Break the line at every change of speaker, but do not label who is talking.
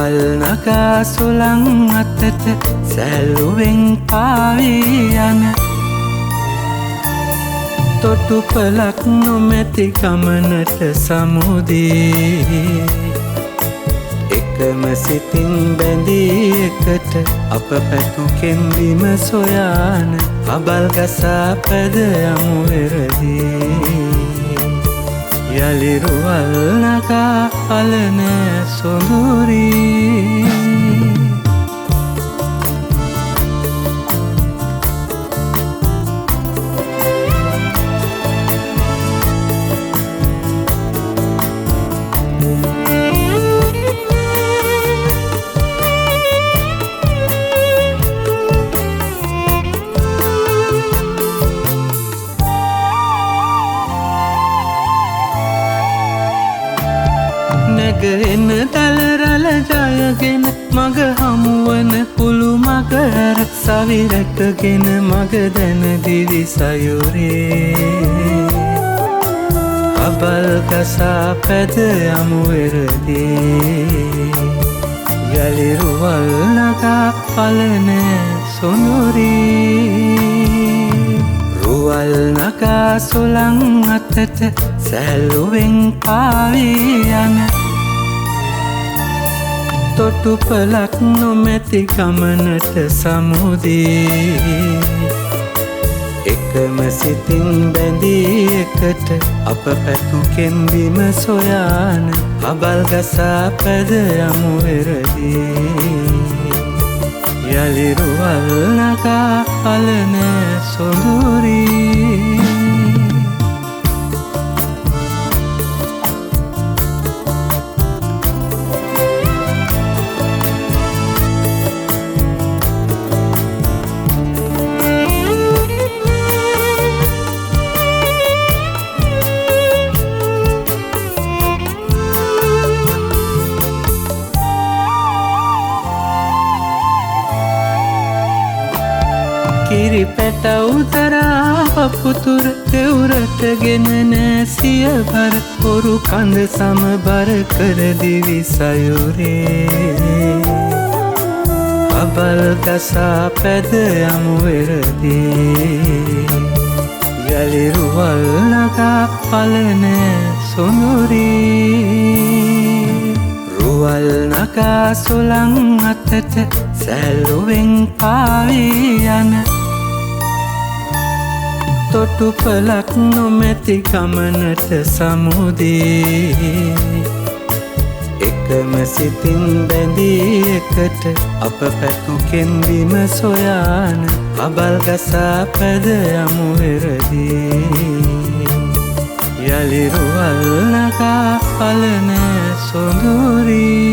රුවල් නගා සුළං අතට සැල්ලුවෙන් පාවී යන තොටුපලක් නොමැති ගමනට සමුදී එකම සිතින් බැඳී එකට අප පැතු කෙම්බිම සොයාන අබල් ගසා පැද යමු එරදී යලි රුවල් නගා අලන සොඳුරී නැගෙන දලරල ජයගෙන මග හමුවන පුළු මගර සවිරැකගෙන මග දැන දිවි සයුරේ අබල් ගසා පැද යමු එරදී යලි රුවල් නගා පලන සොඳුරී රුවල් නගා සුළං අතට සැල්ලුවෙන් පාවී යන තොටුපලක් නොමැති ගමනට සමුදී එකම සිතින් බැඳී එකට අප පැතු කෙම්බිම සොයාන අබල් ගසා පැද යමු එරදී යලි රුවල් නගා පලන සොඳුරී කිරි පැටව් තරා පපුතුර තෙවුරට ගෙන නැසිය බර පොරු කඳ සමබර කර දිවි සයුරේ අබල් ගසා පැද යමු එරදී යලි රුවල් නගා පලන සොඳුරී රුවල් නගා සුළං අතට සැල්ලුවෙන් පාවී යන තොටුපලක් නොමැති ගමනට සමුදී එකම සිතින් බැඳී එකට අප පැතු කෙම්බිම සොයාන අබල් ගසා පැද යමු එරදී යලි රුවල් නගා පලන සොඳුරී